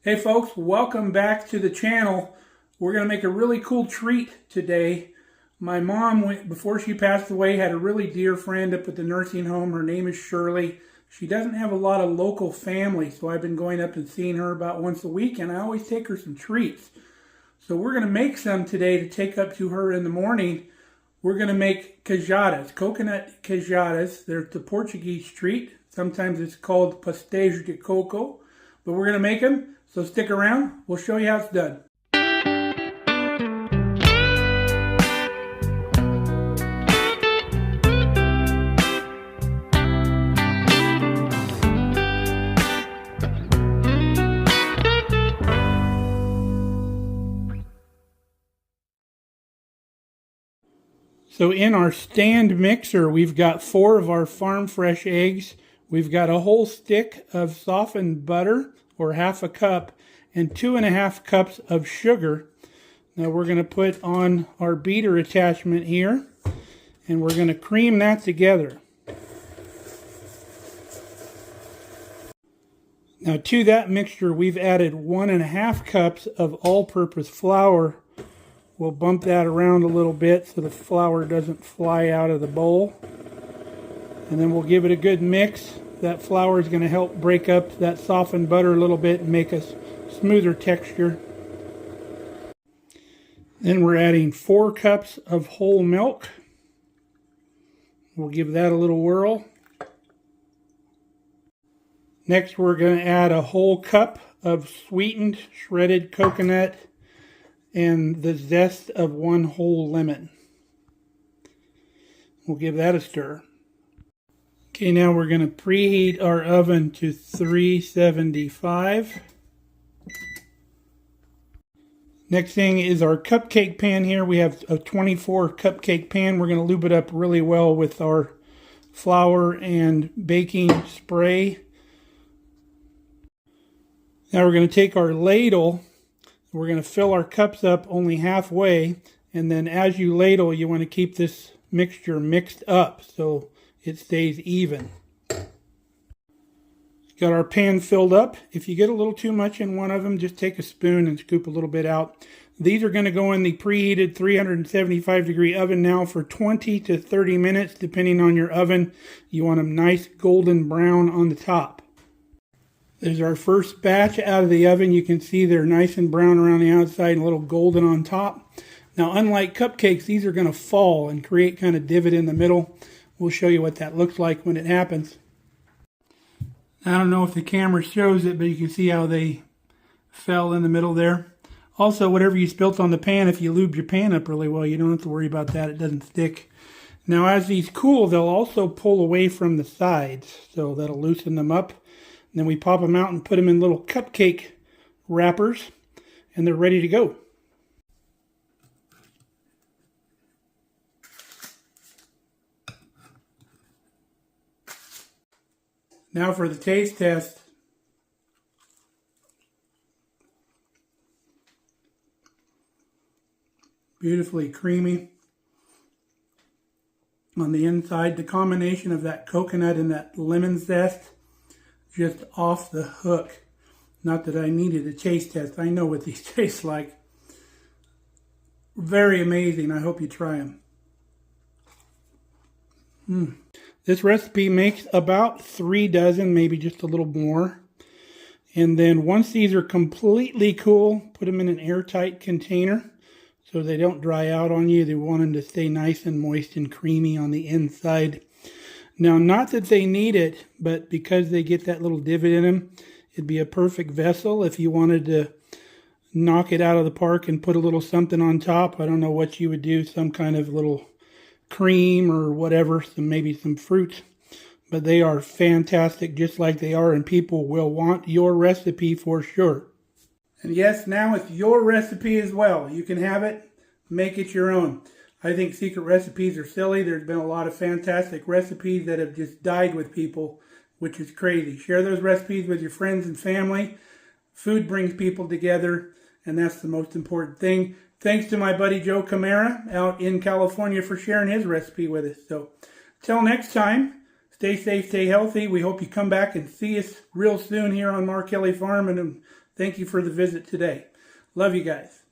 Hey folks, welcome back to the channel. We're going to make a really cool treat today. My mom, before she passed away, had a really dear friend up at the nursing home. Her name is Shirley. She doesn't have a lot of local family, so I've been going up and seeing her about once a week, and I always take her some treats. So we're going to make some today to take up to her in the morning. We're going to make kajadas, coconut kajadas. They're the Portuguese treat. Sometimes it's called pastéis de coco, but we're going to make them. So stick around, we'll show you how it's done. So in our stand mixer, we've got 4 of our farm fresh eggs. We've got a whole stick of softened butter, or half a cup, and 2.5 cups of sugar. Now we're going to put on our beater attachment here, and we're going to cream that together. Now to that mixture, we've added 1.5 cups of all-purpose flour. We'll bump that around a little bit so the flour doesn't fly out of the bowl. And then we'll give it a good mix. That flour is going to help break up that softened butter a little bit and make a smoother texture. Then we're adding 4 cups of whole milk. We'll give that a little whirl. Next we're going to add a whole cup of sweetened shredded coconut and the zest of 1 whole lemon. We'll give that a stir. Okay, now we're going to preheat our oven to 375. Next thing is our cupcake pan here. We have a 24 cupcake pan. We're going to lube it up really well with our flour and baking spray. Now we're going to take our ladle. We're going to fill our cups up only halfway. And then as you ladle, you want to keep this mixture mixed up so it stays even. Got our pan filled up. If you get a little too much in one of them, just take a spoon and scoop a little bit out. These are going to go in the preheated 375 degree oven now for 20 to 30 minutes, depending on your oven. You want them nice golden brown on the top. There's our first batch out of the oven. You can see they're nice and brown around the outside and a little golden on top. Now, unlike cupcakes, these are going to fall and create kind of divot in the middle. We'll show you what that looks like when it happens. I don't know if the camera shows it, but you can see how they fell in the middle there. Also, whatever you spilt on the pan, if you lube your pan up really well, you don't have to worry about that. It doesn't stick. Now, as these cool, they'll also pull away from the sides, so that'll loosen them up. And then we pop them out and put them in little cupcake wrappers, and they're ready to go. Now for the taste test. Beautifully creamy on the inside. The combination of that coconut and that lemon zest, just off the hook. Not that I needed a taste test. I know what these taste like. Very amazing. I hope you try them. This recipe makes about 3 dozen, maybe just a little more. And then once these are completely cool, put them in an airtight container so they don't dry out on you. They want them to stay nice and moist and creamy on the inside. Now, not that they need it, but because they get that little divot in them, it'd be a perfect vessel if you wanted to knock it out of the park and put a little something on top. I don't know what you would do, some kind of little cream or whatever, maybe some fruit. But they are fantastic just like they are, and people will want your recipe for sure. And yes, now it's your recipe as well. You can have it, make it your own. I think secret recipes are silly. There's been a lot of fantastic recipes that have just died with people, which is crazy. Share those recipes with your friends and family. Food brings people together, and that's the most important thing. Thanks to my buddy Joe Camara out in California for sharing his recipe with us. So, till next time, stay safe, stay healthy. We hope you come back and see us real soon here on Mark Kelly Farm and Thank you for the visit today. Love you guys.